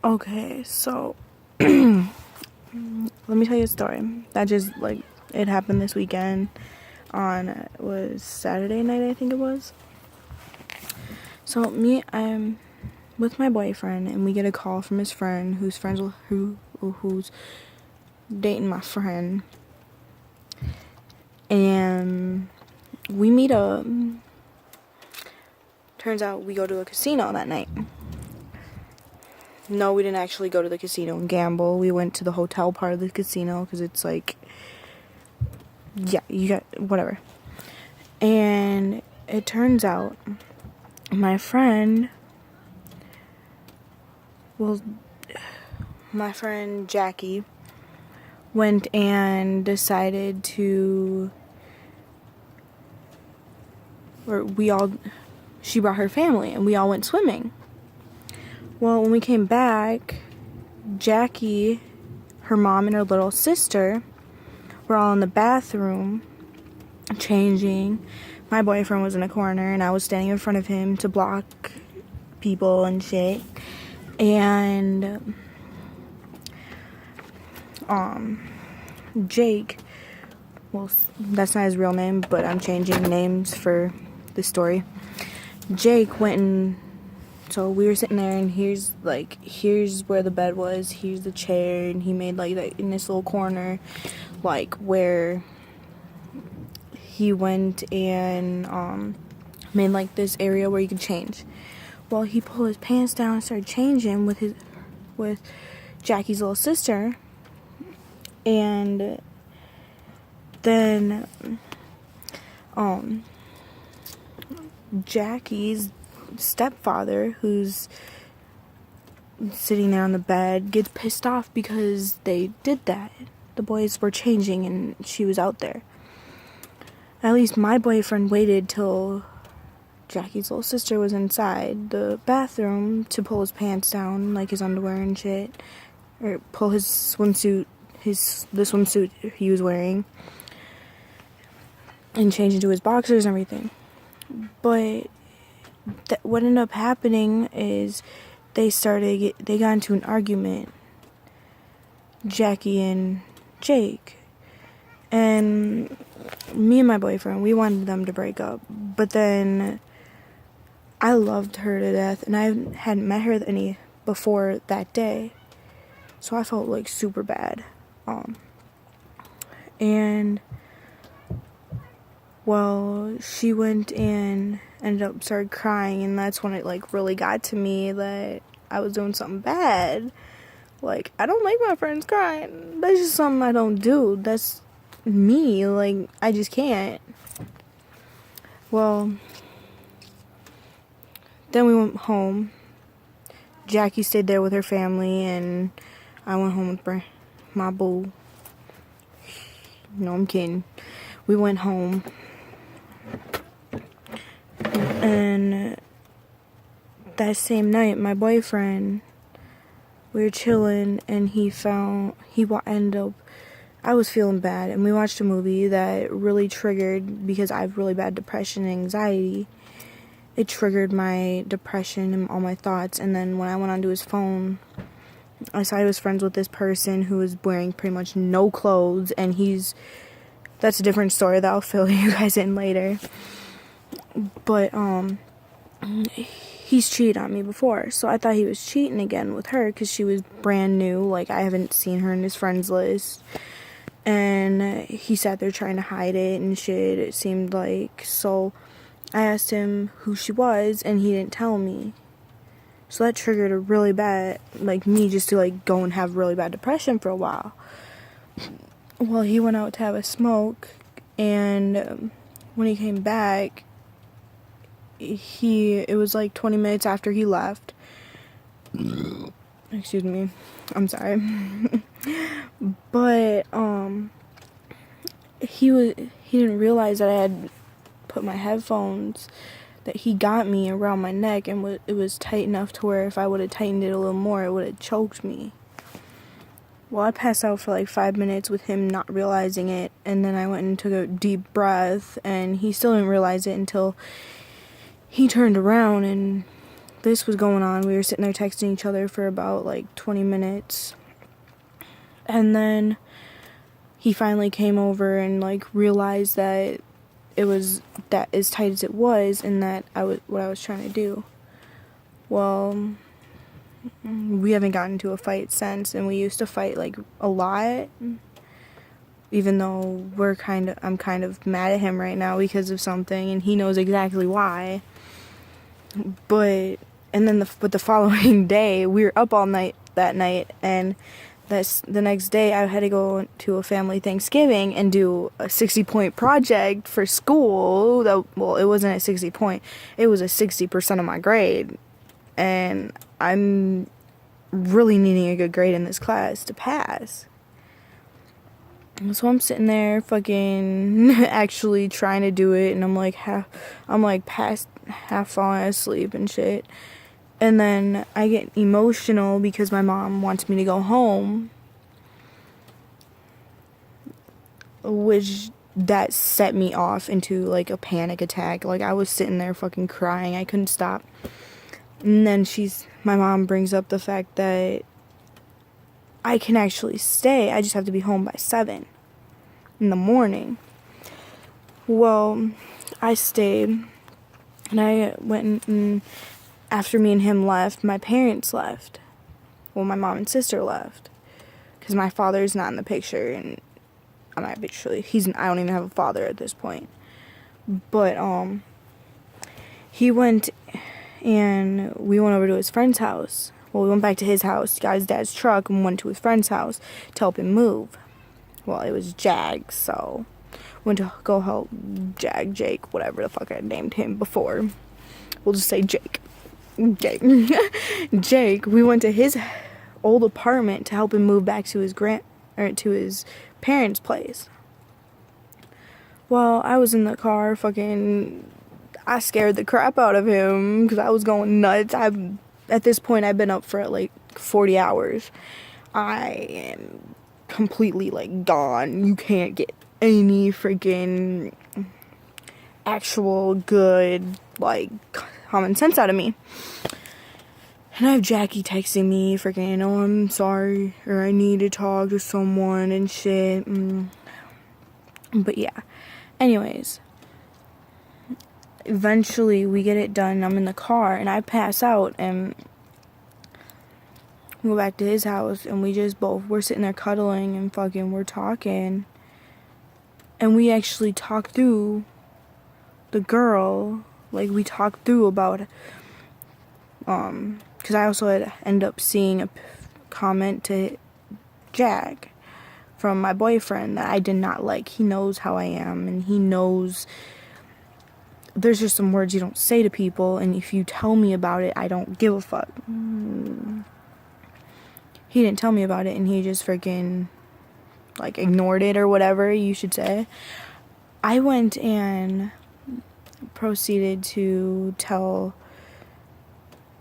Okay, so let me tell you a story. That just like it happened this weekend on it was Saturday night, I think it was. So I'm with my boyfriend and we get a call from his friend who's friends with who's dating my friend. And we meet up. Turns out we go to a casino that night. No, we didn't actually go to the casino and gamble. We went to the hotel part of the casino because it's like, yeah, you got whatever. And it turns out my friend Jackie went and decided to, she brought her family and we all went swimming. Well, when we came back, Jackie, her mom, and her little sister were all in the bathroom changing. My boyfriend was in a corner and I was standing in front of him to block people and shit. And Jake, well, that's not his real name, but I'm changing names for the story. Jake went and, so we were sitting there and here's where the bed was, here's the chair, and he made like that in this little corner, like where he went and made like this area where you could change. Well, he pulled his pants down and started changing with Jackie's little sister. And then Jackie's stepfather, who's sitting there on the bed, gets pissed off because they did that. The boys were changing and she was out there. At least my boyfriend waited till Jackie's little sister was inside the bathroom to pull his pants down, like his underwear and shit, or pull his swimsuit, the swimsuit he was wearing, and change into his boxers and everything. But what ended up happening is they got into an argument, Jackie and Jake. And me and my boyfriend, we wanted them to break up. But then I loved her to death, and I hadn't met her any before that day. So I felt like super bad. And well, she went and ended up started crying, and that's when it like really got to me that I was doing something bad. Like, I don't like my friends crying. That's just something I don't do. That's me. Like, I just can't. Well, then we went home. Jackie stayed there with her family, and I went home with my boo. No, I'm kidding. We went home. And that same night, my boyfriend, we were chilling, and ended up, I was feeling bad, and we watched a movie that really triggered, because I have really bad depression and anxiety. It triggered my depression and all my thoughts. And then when I went onto his phone, I saw he was friends with this person who was wearing pretty much no clothes, and that's a different story that I'll fill you guys in later. But he's cheated on me before, so I thought he was cheating again with her because she was brand new. Like, I haven't seen her in his friends list, and he sat there trying to hide it and shit, it seemed like. So I asked him who she was, and he didn't tell me. So that triggered a really bad, like, me just to like go and have really bad depression for a while. Well, he went out to have a smoke, and when he came back, it was like 20 minutes after he left. Excuse me. I'm sorry. But he didn't realize that I had put my headphones that he got me around my neck, and it was tight enough to where if I would have tightened it a little more, it would have choked me. Well, I passed out for like 5 minutes with him not realizing it, and then I went and took a deep breath, and he still didn't realize it until he turned around and this was going on. We were sitting there texting each other for about like 20 minutes. And then he finally came over and like realized that it was that as tight as it was, and that what I was trying to do. Well, we haven't gotten into a fight since, and we used to fight like a lot. Even though I'm kind of mad at him right now because of something, and he knows exactly why. But the following day, we were up all night that night, and the next day I had to go to a family Thanksgiving and do a 60-point project for school. Well, it wasn't a 60 point, it was a 60% of my grade, and I'm really needing a good grade in this class to pass. So I'm sitting there fucking actually trying to do it, and I'm past half falling asleep and shit. And then I get emotional because my mom wants me to go home, which that set me off into like a panic attack. Like, I was sitting there fucking crying. I couldn't stop. And then my mom brings up the fact that I can actually stay. I just have to be home by 7 in the morning. Well, I stayed, and I went, and after me and him left, my parents left. Well, my mom and sister left, because my father's not in the picture, and I don't even have a father at this point. But he went, and we went over to his friend's house. Well, we went back to his house, got his dad's truck, and went to his friend's house to help him move. Well, it was Jag, so went to go help Jake, whatever the fuck I named him before. We'll just say Jake. Jake, we went to his old apartment to help him move back to his to his parents' place. Well, I was in the car, I scared the crap out of him because I was going nuts. At this point, I've been up for like 40 hours. I am completely like gone. You can't get any freaking actual good like common sense out of me. And I have Jackie texting me freaking, oh, I'm sorry, or I need to talk to someone and shit. But yeah, anyways, eventually we get it done. I'm in the car and I pass out, and we go back to his house, and we're sitting there cuddling and we're talking, and we actually talked through the girl. Like, we talked through about because I also had ended up seeing a comment to Jag from my boyfriend that I did not like. He knows how I am, and he knows there's just some words you don't say to people, and if you tell me about it, I don't give a fuck. He didn't tell me about it, and he just freaking like ignored it, or whatever you should say. I went and proceeded to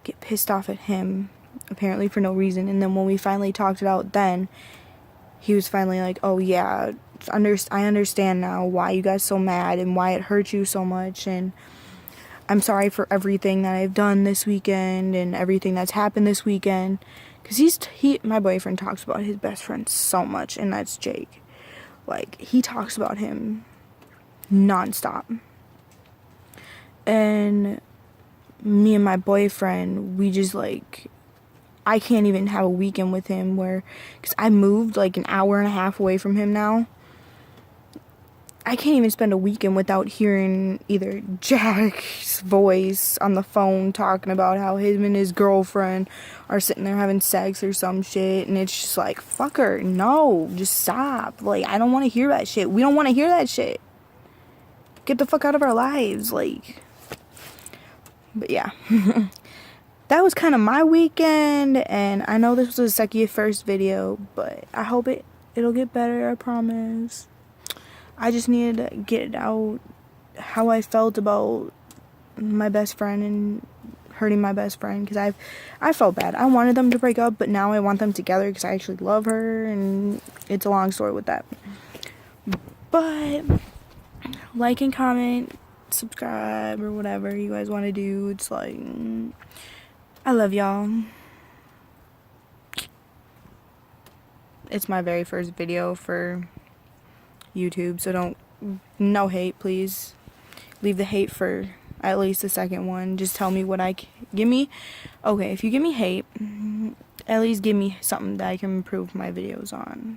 get pissed off at him, apparently for no reason. And then when we finally talked it out, then he was finally like, oh yeah, I understand now why you guys so mad and why it hurt you so much, and I'm sorry for everything that I've done this weekend and everything that's happened this weekend. Because my boyfriend talks about his best friend so much, and that's Jake. Like, he talks about him nonstop. And me and my boyfriend, we just like, I can't even have a weekend with him because I moved like an hour and a half away from him now. I can't even spend a weekend without hearing either Jack's voice on the phone talking about how him and his girlfriend are sitting there having sex or some shit, and it's just like, fuck her, no, just stop. Like, I don't want to hear that shit. We don't want to hear that shit. Get the fuck out of our lives, like. But yeah. That was kind of my weekend, and I know this was a first video, but I hope it'll get better, I promise. I just needed to get it out, how I felt about my best friend and hurting my best friend, because I felt bad. I wanted them to break up, but now I want them together because I actually love her, and it's a long story with that. But like and comment, subscribe, or whatever you guys want to do. It's like, I love y'all. It's my very first video for YouTube, so no hate, please. Leave the hate for at least the second one. Just tell me what give me. Okay, if you give me hate, at least give me something that I can improve my videos on.